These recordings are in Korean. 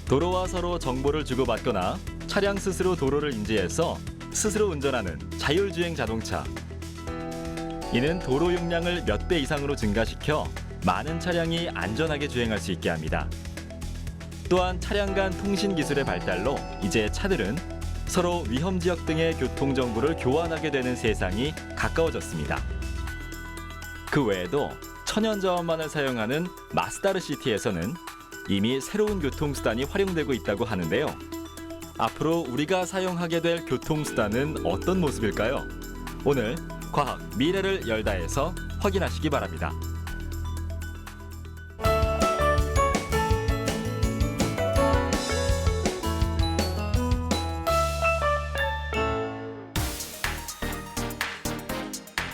도로와 서로 정보를 주고받거나 차량 스스로 도로를 인지해서 스스로 운전하는 자율주행 자동차. 이는 도로 용량을 몇 배 이상으로 증가시켜 많은 차량이 안전하게 주행할 수 있게 합니다. 또한 차량 간 통신 기술의 발달로 이제 차들은 서로 위험 지역 등의 교통 정보를 교환하게 되는 세상이 가까워졌습니다. 그 외에도 천연자원만을 사용하는 마스다르 시티에서는 이미 새로운 교통수단이 활용되고 있다고 하는데요. 앞으로 우리가 사용하게 될 교통수단은 어떤 모습일까요? 오늘 과학 미래를 열다에서 확인하시기 바랍니다.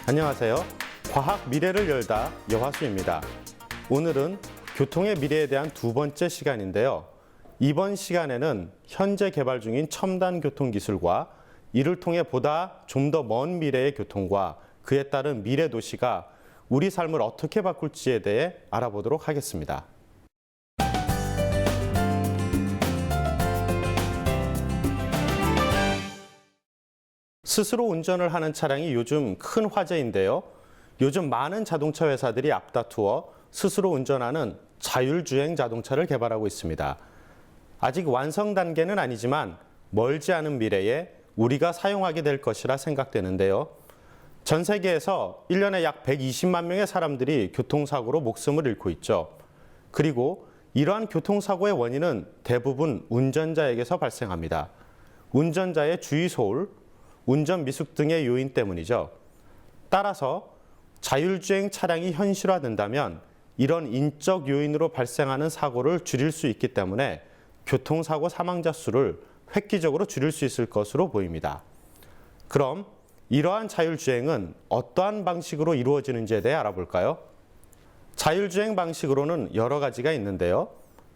안녕하세요. 과학 미래를 열다 여화수입니다. 오늘은 교통의 미래에 대한 두 번째 시간인데요. 이번 시간에는 현재 개발 중인 첨단 교통 기술과 이를 통해 보다 좀 더 먼 미래의 교통과 그에 따른 미래 도시가 우리 삶을 어떻게 바꿀지에 대해 알아보도록 하겠습니다. 스스로 운전을 하는 차량이 요즘 큰 화제인데요. 요즘 많은 자동차 회사들이 앞다투어 스스로 운전하는 자율주행 자동차를 개발하고 있습니다. 아직 완성 단계는 아니지만 멀지 않은 미래에 우리가 사용하게 될 것이라 생각되는데요. 전 세계에서 1년에 약 120만 명의 사람들이 교통사고로 목숨을 잃고 있죠. 그리고 이러한 교통사고의 원인은 대부분 운전자에게서 발생합니다. 운전자의 주의 소홀, 운전 미숙 등의 요인 때문이죠. 따라서 자율주행 차량이 현실화된다면 이런 인적 요인으로 발생하는 사고를 줄일 수 있기 때문에 교통사고 사망자 수를 획기적으로 줄일 수 있을 것으로 보입니다. 그럼 이러한 자율주행은 어떠한 방식으로 이루어지는지에 대해 알아볼까요? 자율주행 방식으로는 여러 가지가 있는데요.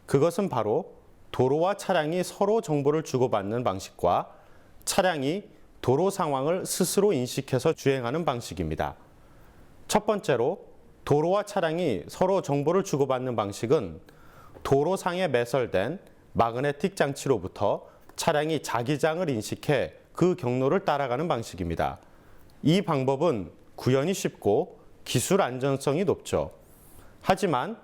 그것은 바로 도로와 차량이 서로 정보를 주고받는 방식과 차량이 도로 상황을 스스로 인식해서 주행하는 방식입니다. 첫 번째로 도로와 차량이 서로 정보를 주고받는 방식은 도로상에 매설된 마그네틱 장치로부터 차량이 자기장을 인식해 그 경로를 따라가는 방식입니다. 이 방법은 구현이 쉽고 기술 안전성이 높죠. 하지만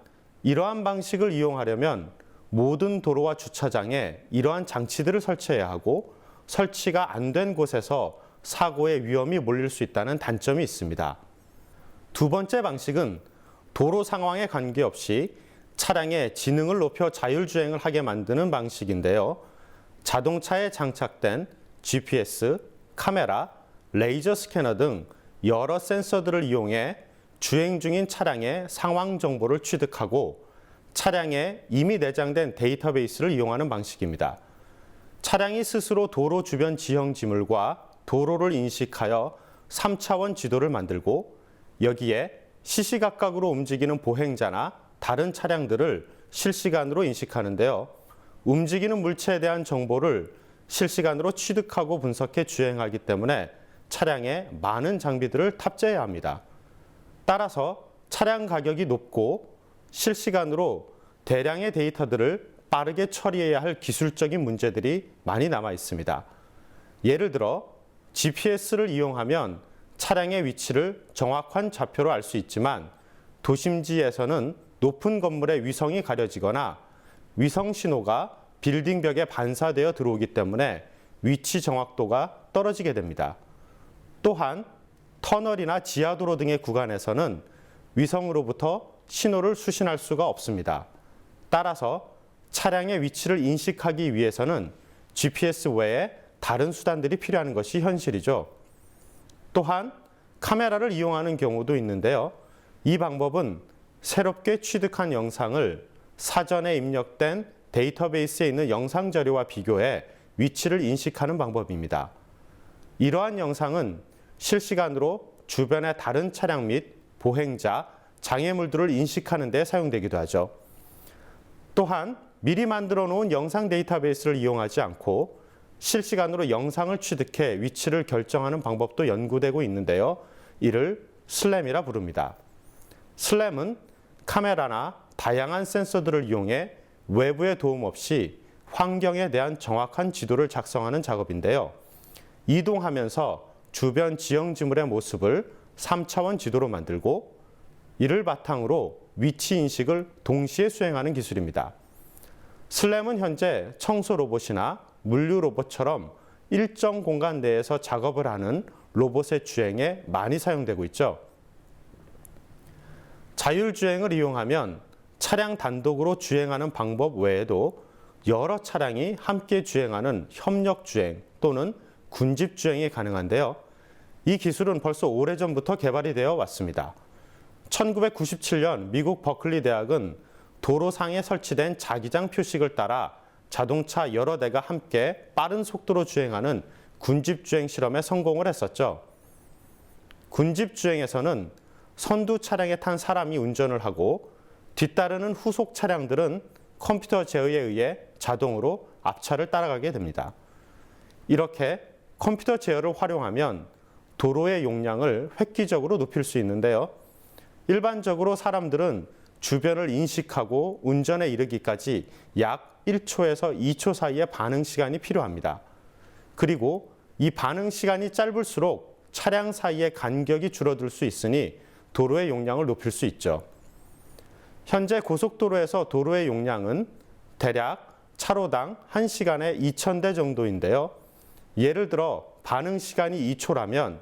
이러한 방식을 이용하려면 모든 도로와 주차장에 이러한 장치들을 설치해야 하고 설치가 안 된 곳에서 사고의 위험이 몰릴 수 있다는 단점이 있습니다. 두 번째 방식은 도로 상황에 관계없이 차량의 지능을 높여 자율주행을 하게 만드는 방식인데요. 자동차에 장착된 GPS, 카메라, 레이저 스캐너 등 여러 센서들을 이용해 주행 중인 차량의 상황 정보를 취득하고 차량에 이미 내장된 데이터베이스를 이용하는 방식입니다. 차량이 스스로 도로 주변 지형 지물과 도로를 인식하여 3차원 지도를 만들고 여기에 시시각각으로 움직이는 보행자나 다른 차량들을 실시간으로 인식하는데요. 움직이는 물체에 대한 정보를 실시간으로 취득하고 분석해 주행하기 때문에 차량에 많은 장비들을 탑재해야 합니다. 따라서 차량 가격이 높고 실시간으로 대량의 데이터들을 빠르게 처리해야 할 기술적인 문제들이 많이 남아 있습니다. 예를 들어 GPS를 이용하면 차량의 위치를 정확한 좌표로 알 수 있지만 도심지에서는 높은 건물의 위성이 가려지거나 위성 신호가 빌딩 벽에 반사되어 들어오기 때문에 위치 정확도가 떨어지게 됩니다. 또한 터널이나 지하도로 등의 구간에서는 위성으로부터 신호를 수신할 수가 없습니다. 따라서 차량의 위치를 인식하기 위해서는 GPS 외에 다른 수단들이 필요한 것이 현실이죠. 또한 카메라를 이용하는 경우도 있는데요. 이 방법은 새롭게 취득한 영상을 사전에 입력된 데이터베이스에 있는 영상 자료와 비교해 위치를 인식하는 방법입니다. 이러한 영상은 실시간으로 주변의 다른 차량 및 보행자, 장애물들을 인식하는 데 사용되기도 하죠. 또한 미리 만들어 놓은 영상 데이터베이스를 이용하지 않고 실시간으로 영상을 취득해 위치를 결정하는 방법도 연구되고 있는데요. 이를 슬램이라 부릅니다. 슬램은 카메라나 다양한 센서들을 이용해 외부의 도움 없이 환경에 대한 정확한 지도를 작성하는 작업인데요. 이동하면서 주변 지형지물의 모습을 3차원 지도로 만들고 이를 바탕으로 위치 인식을 동시에 수행하는 기술입니다. 슬램은 현재 청소 로봇이나 물류 로봇처럼 일정 공간 내에서 작업을 하는 로봇의 주행에 많이 사용되고 있죠. 자율주행을 이용하면 차량 단독으로 주행하는 방법 외에도 여러 차량이 함께 주행하는 협력주행 또는 군집주행이 가능한데요. 이 기술은 벌써 오래전부터 개발이 되어 왔습니다. 1997년 미국 버클리 대학은 도로상에 설치된 자기장 표식을 따라 자동차 여러 대가 함께 빠른 속도로 주행하는 군집주행 실험에 성공을 했었죠. 군집주행에서는 선두 차량에 탄 사람이 운전을 하고 뒤따르는 후속 차량들은 컴퓨터 제어에 의해 자동으로 앞차를 따라가게 됩니다. 이렇게 컴퓨터 제어를 활용하면 도로의 용량을 획기적으로 높일 수 있는데요. 일반적으로 사람들은 주변을 인식하고 운전에 이르기까지 약 1초에서 2초 사이의 반응 시간이 필요합니다. 그리고 이 반응 시간이 짧을수록 차량 사이의 간격이 줄어들 수 있으니 도로의 용량을 높일 수 있죠. 현재 고속도로에서 도로의 용량은 대략 차로당 1시간에 2,000대 정도인데요. 예를 들어 반응 시간이 2초라면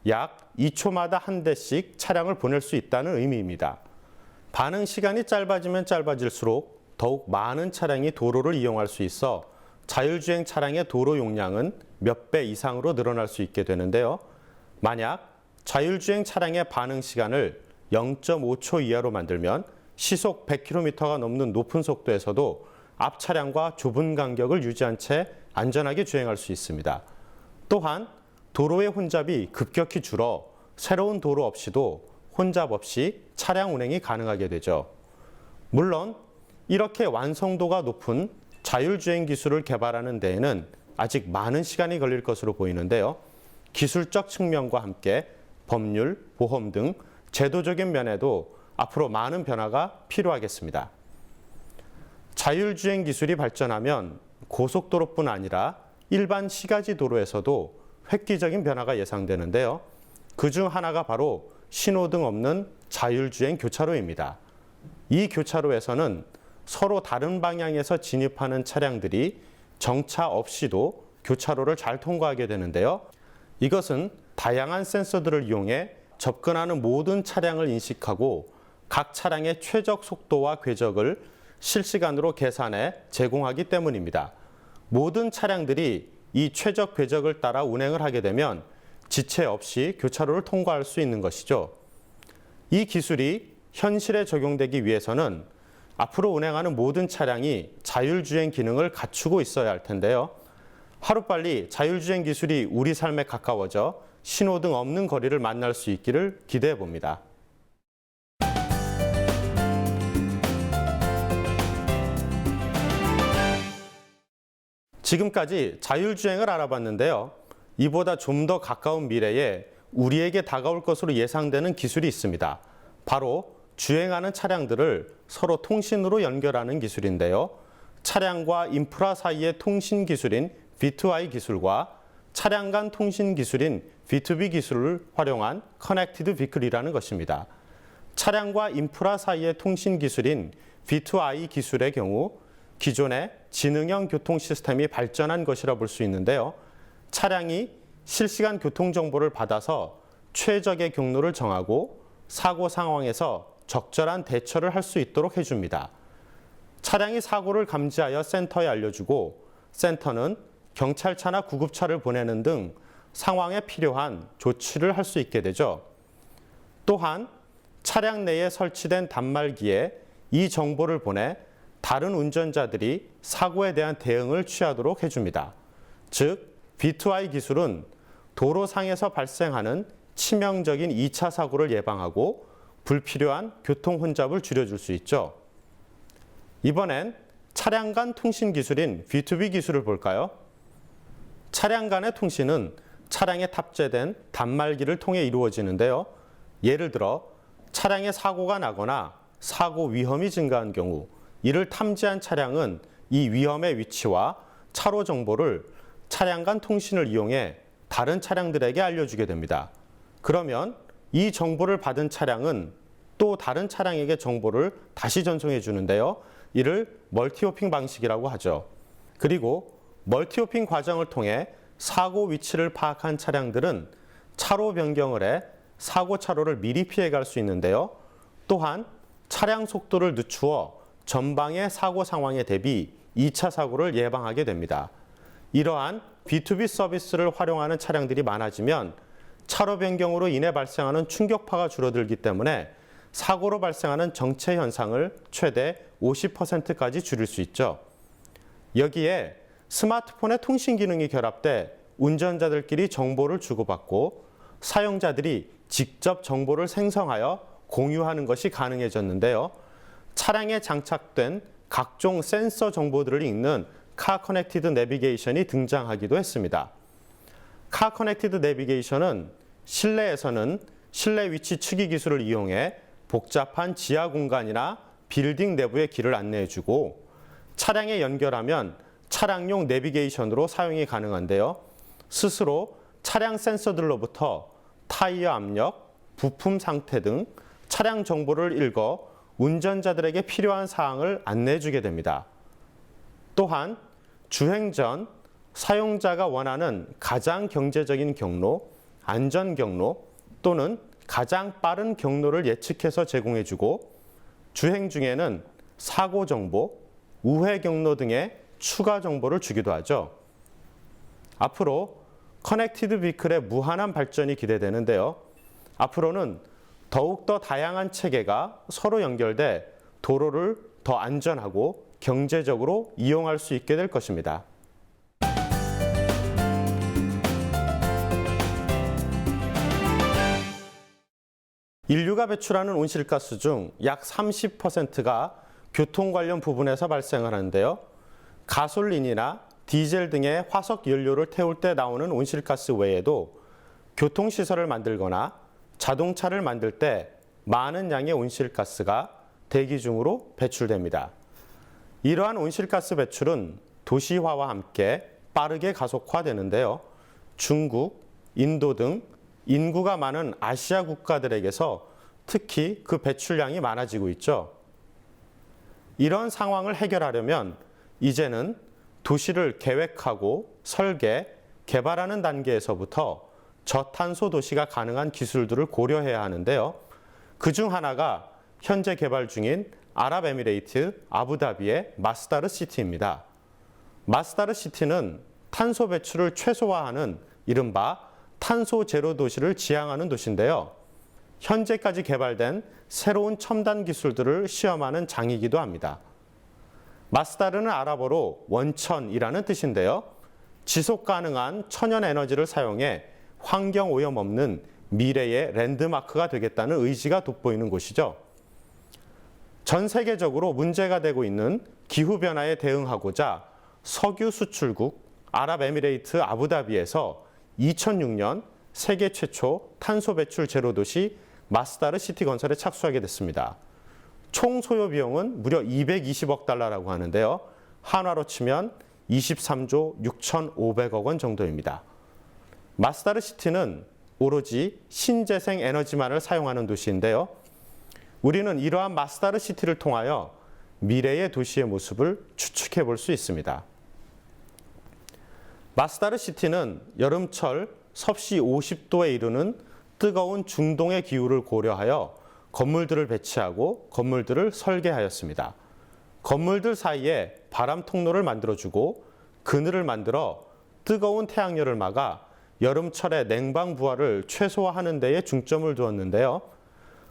약 2초마다 한 대씩 차량을 보낼 수 있다는 의미입니다. 반응 시간이 짧아지면 짧아질수록 더욱 많은 차량이 도로를 이용할 수 있어 자율주행 차량의 도로 용량은 몇 배 이상으로 늘어날 수 있게 되는데요. 만약 자율주행 차량의 반응 시간을 0.5초 이하로 만들면 시속 100km가 넘는 높은 속도에서도 앞 차량과 좁은 간격을 유지한 채 안전하게 주행할 수 있습니다. 또한 도로의 혼잡이 급격히 줄어 새로운 도로 없이도 혼잡 없이 차량 운행이 가능하게 되죠. 물론 이렇게 완성도가 높은 자율주행 기술을 개발하는 데에는 아직 많은 시간이 걸릴 것으로 보이는데요. 기술적 측면과 함께 법률, 보험 등 제도적인 면에도 앞으로 많은 변화가 필요하겠습니다. 자율주행 기술이 발전하면 고속도로뿐 아니라 일반 시가지 도로에서도 획기적인 변화가 예상되는데요. 그중 하나가 바로 신호등 없는 자율주행 교차로입니다. 이 교차로에서는 서로 다른 방향에서 진입하는 차량들이 정차 없이도 교차로를 잘 통과하게 되는데요. 이것은 다양한 센서들을 이용해 접근하는 모든 차량을 인식하고 각 차량의 최적 속도와 궤적을 실시간으로 계산해 제공하기 때문입니다. 모든 차량들이 이 최적 궤적을 따라 운행을 하게 되면 지체 없이 교차로를 통과할 수 있는 것이죠. 이 기술이 현실에 적용되기 위해서는 앞으로 운행하는 모든 차량이 자율주행 기능을 갖추고 있어야 할 텐데요. 하루빨리 자율주행 기술이 우리 삶에 가까워져 신호등 없는 거리를 만날 수 있기를 기대해 봅니다. 지금까지 자율주행을 알아봤는데요. 이보다 좀 더 가까운 미래에 우리에게 다가올 것으로 예상되는 기술이 있습니다. 바로 주행하는 차량들을 서로 통신으로 연결하는 기술인데요. 차량과 인프라 사이의 통신 기술인 V2I 기술과 차량 간 통신 기술인 V2B 기술을 활용한 커넥티드 비클이라는 것입니다. 차량과 인프라 사이의 통신 기술인 V2I 기술의 경우 기존의 지능형 교통 시스템이 발전한 것이라 볼 수 있는데요. 차량이 실시간 교통 정보를 받아서 최적의 경로를 정하고 사고 상황에서 적절한 대처를 할 수 있도록 해줍니다. 차량이 사고를 감지하여 센터에 알려주고 센터는 경찰차나 구급차를 보내는 등 상황에 필요한 조치를 할 수 있게 되죠. 또한 차량 내에 설치된 단말기에 이 정보를 보내 다른 운전자들이 사고에 대한 대응을 취하도록 해줍니다. 즉, V2I 기술은 도로상에서 발생하는 치명적인 2차 사고를 예방하고 불필요한 교통 혼잡을 줄여줄 수 있죠. 이번엔 차량 간 통신 기술인 V2B 기술을 볼까요? 차량 간의 통신은 차량에 탑재된 단말기를 통해 이루어지는데요. 예를 들어 차량에 사고가 나거나 사고 위험이 증가한 경우 이를 탐지한 차량은 이 위험의 위치와 차로 정보를 차량 간 통신을 이용해 다른 차량들에게 알려주게 됩니다. 그러면 이 정보를 받은 차량은 또 다른 차량에게 정보를 다시 전송해 주는데요. 이를 멀티호핑 방식이라고 하죠. 그리고 멀티호핑 과정을 통해 사고 위치를 파악한 차량들은 차로 변경을 해 사고 차로를 미리 피해갈 수 있는데요. 또한 차량 속도를 늦추어 전방의 사고 상황에 대비 2차 사고를 예방하게 됩니다. 이러한 B2B 서비스를 활용하는 차량들이 많아지면 차로 변경으로 인해 발생하는 충격파가 줄어들기 때문에 사고로 발생하는 정체 현상을 최대 50%까지 줄일 수 있죠. 여기에 스마트폰의 통신 기능이 결합돼 운전자들끼리 정보를 주고받고 사용자들이 직접 정보를 생성하여 공유하는 것이 가능해졌는데요. 차량에 장착된 각종 센서 정보들을 읽는 카 커넥티드 내비게이션이 등장하기도 했습니다. 카 커넥티드 내비게이션은 실내에서는 실내 위치 측이 기술을 이용해 복잡한 지하 공간이나 빌딩 내부의 길을 안내해주고 차량에 연결하면 차량용 내비게이션으로 사용이 가능한데요. 스스로 차량 센서들로부터 타이어 압력, 부품 상태 등 차량 정보를 읽어 운전자들에게 필요한 사항을 안내해주게 됩니다. 또한 주행 전 사용자가 원하는 가장 경제적인 경로, 안전 경로 또는 가장 빠른 경로를 예측해서 제공해주고 주행 중에는 사고 정보, 우회 경로 등의 추가 정보를 주기도 하죠. 앞으로 커넥티드 비클의 무한한 발전이 기대되는데요. 앞으로는 더욱더 다양한 체계가 서로 연결돼 도로를 더 안전하고 경제적으로 이용할 수 있게 될 것입니다. 인류가 배출하는 온실가스 중 약 30%가 교통 관련 부분에서 발생을 하는데요. 가솔린이나 디젤 등의 화석 연료를 태울 때 나오는 온실가스 외에도 교통시설을 만들거나 자동차를 만들 때 많은 양의 온실가스가 대기 중으로 배출됩니다. 이러한 온실가스 배출은 도시화와 함께 빠르게 가속화되는데요. 중국, 인도 등 인구가 많은 아시아 국가들에게서 특히 그 배출량이 많아지고 있죠. 이런 상황을 해결하려면 이제는 도시를 계획하고 설계, 개발하는 단계에서부터 저탄소 도시가 가능한 기술들을 고려해야 하는데요. 그중 하나가 현재 개발 중인 아랍에미레이트 아부다비의 마스다르 시티입니다. 마스다르 시티는 탄소 배출을 최소화하는 이른바 탄소 제로 도시를 지향하는 도시인데요. 현재까지 개발된 새로운 첨단 기술들을 시험하는 장이기도 합니다. 마스다르는 아랍어로 원천이라는 뜻인데요. 지속 가능한 천연 에너지를 사용해 환경 오염 없는 미래의 랜드마크가 되겠다는 의지가 돋보이는 곳이죠. 전 세계적으로 문제가 되고 있는 기후변화에 대응하고자 석유 수출국 아랍에미레이트 아부다비에서 2006년 세계 최초 탄소 배출 제로 도시 마스다르 시티 건설에 착수하게 됐습니다. 총 소요 비용은 무려 220억 달러라고 하는데요. 한화로 치면 23조 6,500억 원 정도입니다. 마스다르 시티는 오로지 신재생 에너지만을 사용하는 도시인데요. 우리는 이러한 마스다르 시티를 통하여 미래의 도시의 모습을 추측해 볼 수 있습니다. 마스다르 시티는 여름철 섭씨 50도에 이르는 뜨거운 중동의 기후를 고려하여 건물들을 배치하고 건물들을 설계하였습니다. 건물들 사이에 바람 통로를 만들어주고 그늘을 만들어 뜨거운 태양열을 막아 여름철의 냉방 부하를 최소화하는 데에 중점을 두었는데요.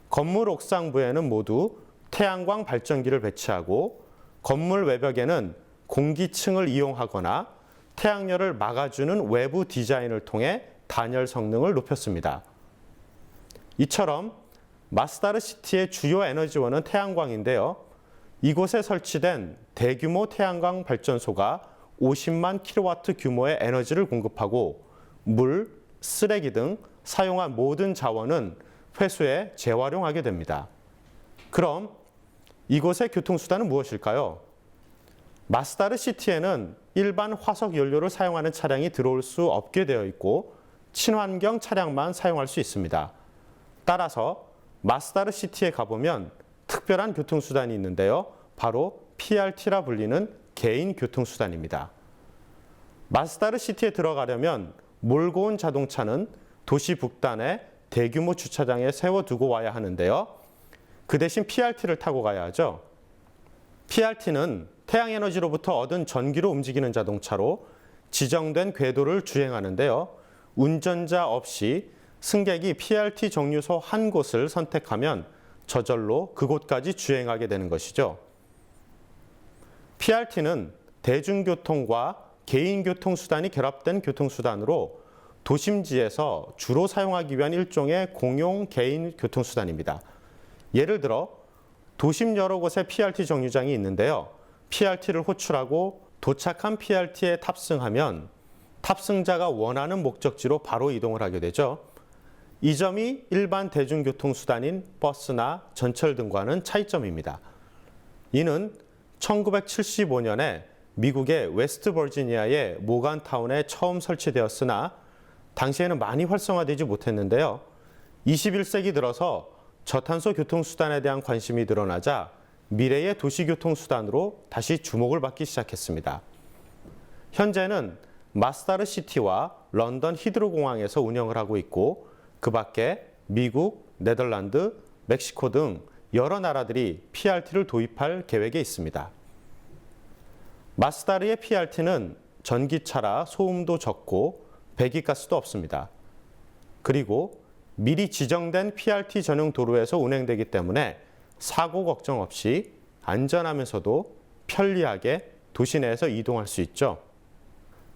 건물 옥상부에는 모두 태양광 발전기를 배치하고 건물 외벽에는 공기층을 이용하거나 태양열을 막아주는 외부 디자인을 통해 단열 성능을 높였습니다. 이처럼 마스다르 시티의 주요 에너지원은 태양광인데요. 이곳에 설치된 대규모 태양광 발전소가 50만 킬로와트 규모의 에너지를 공급하고 물, 쓰레기 등 사용한 모든 자원은 회수해 재활용하게 됩니다. 그럼 이곳의 교통수단은 무엇일까요? 마스다르 시티에는 일반 화석 연료를 사용하는 차량이 들어올 수 없게 되어 있고 친환경 차량만 사용할 수 있습니다. 따라서 마스다르 시티에 가보면 특별한 교통수단이 있는데요. 바로 PRT라 불리는 개인 교통수단입니다. 마스다르 시티에 들어가려면 몰고 온 자동차는 도시 북단에 대규모 주차장에 세워두고 와야 하는데요. 그 대신 PRT를 타고 가야 하죠. PRT는 태양에너지로부터 얻은 전기로 움직이는 자동차로 지정된 궤도를 주행하는데요. 운전자 없이 승객이 PRT 정류소 한 곳을 선택하면 저절로 그곳까지 주행하게 되는 것이죠. PRT는 대중교통과 개인교통수단이 결합된 교통수단으로 도심지에서 주로 사용하기 위한 일종의 공용 개인 교통수단입니다. 예를 들어 도심 여러 곳에 PRT 정류장이 있는데요. PRT를 호출하고 도착한 PRT에 탑승하면 탑승자가 원하는 목적지로 바로 이동을 하게 되죠. 이 점이 일반 대중교통수단인 버스나 전철 등과는 차이점입니다. 이는 1975년에 미국의 웨스트 버지니아의 모간타운에 처음 설치되었으나 당시에는 많이 활성화되지 못했는데요. 21세기 들어서 저탄소 교통수단에 대한 관심이 늘어나자 미래의 도시교통수단으로 다시 주목을 받기 시작했습니다. 현재는 마스다르 시티와 런던 히드로 공항에서 운영을 하고 있고 그 밖에 미국, 네덜란드, 멕시코 등 여러 나라들이 PRT를 도입할 계획에 있습니다. 마스다르의 PRT는 전기차라 소음도 적고 배기가스도 없습니다. 그리고 미리 지정된 PRT 전용 도로에서 운행되기 때문에 사고 걱정 없이 안전하면서도 편리하게 도시 내에서 이동할 수 있죠.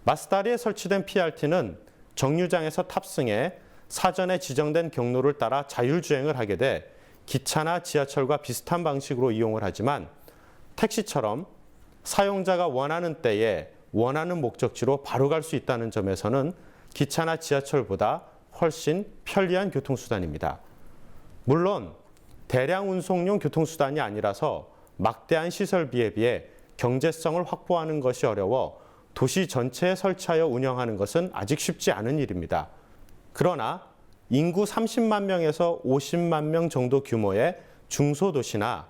마스다르에 설치된 PRT는 정류장에서 탑승해 사전에 지정된 경로를 따라 자율주행을 하게 돼 기차나 지하철과 비슷한 방식으로 이용을 하지만 택시처럼 사용자가 원하는 때에 원하는 목적지로 바로 갈 수 있다는 점에서는 기차나 지하철보다 훨씬 편리한 교통수단입니다. 물론 대량 운송용 교통수단이 아니라서 막대한 시설비에 비해 경제성을 확보하는 것이 어려워 도시 전체에 설치하여 운영하는 것은 아직 쉽지 않은 일입니다. 그러나 인구 30만 명에서 50만 명 정도 규모의 중소도시나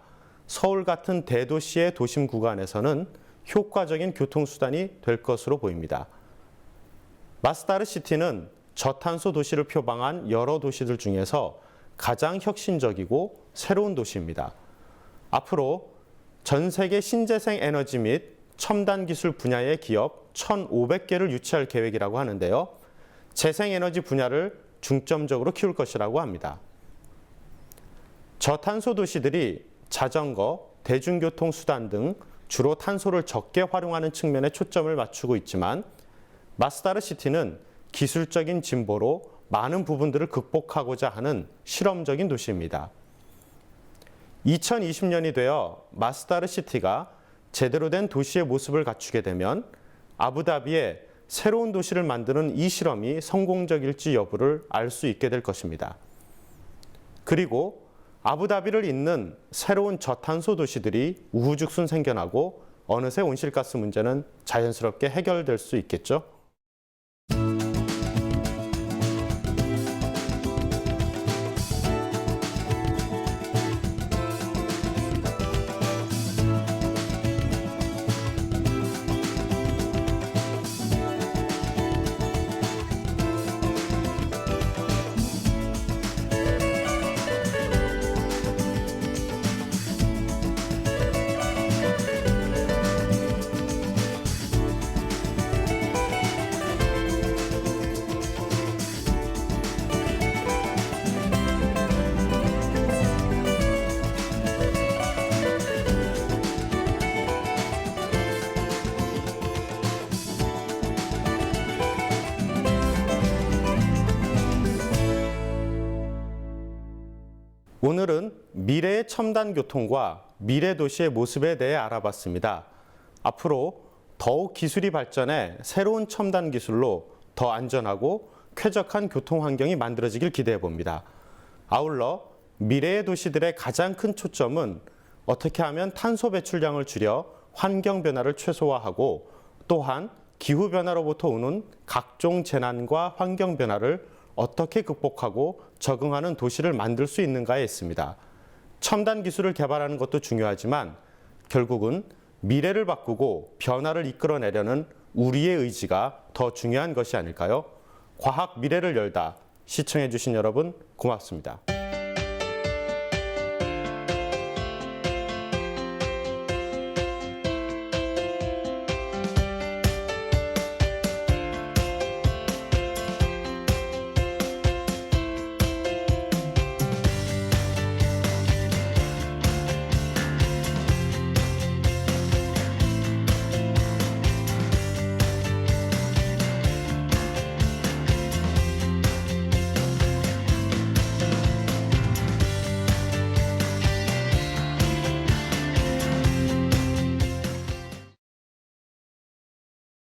서울 같은 대도시의 도심 구간에서는 효과적인 교통수단이 될 것으로 보입니다. 마스다르 시티는 저탄소 도시를 표방한 여러 도시들 중에서 가장 혁신적이고 새로운 도시입니다. 앞으로 전 세계 신재생 에너지 및 첨단 기술 분야의 기업 1,500개를 유치할 계획이라고 하는데요. 재생에너지 분야를 중점적으로 키울 것이라고 합니다. 저탄소 도시들이 자전거, 대중교통 수단 등 주로 탄소를 적게 활용하는 측면에 초점을 맞추고 있지만 마스다르 시티는 기술적인 진보로 많은 부분들을 극복하고자 하는 실험적인 도시입니다. 2020년이 되어 마스다르 시티가 제대로 된 도시의 모습을 갖추게 되면 아부다비에 새로운 도시를 만드는 이 실험이 성공적일지 여부를 알 수 있게 될 것입니다. 그리고 아부다비를 잇는 새로운 저탄소 도시들이 우후죽순 생겨나고 어느새 온실가스 문제는 자연스럽게 해결될 수 있겠죠. 오늘은 미래의 첨단 교통과 미래 도시의 모습에 대해 알아봤습니다. 앞으로 더욱 기술이 발전해 새로운 첨단 기술로 더 안전하고 쾌적한 교통 환경이 만들어지길 기대해 봅니다. 아울러 미래의 도시들의 가장 큰 초점은 어떻게 하면 탄소 배출량을 줄여 환경 변화를 최소화하고 또한 기후 변화로부터 오는 각종 재난과 환경 변화를 어떻게 극복하고 적응하는 도시를 만들 수 있는가에 있습니다. 첨단 기술을 개발하는 것도 중요하지만 결국은 미래를 바꾸고 변화를 이끌어내려는 우리의 의지가 더 중요한 것이 아닐까요? 과학 미래를 열다 시청해주신 여러분 고맙습니다.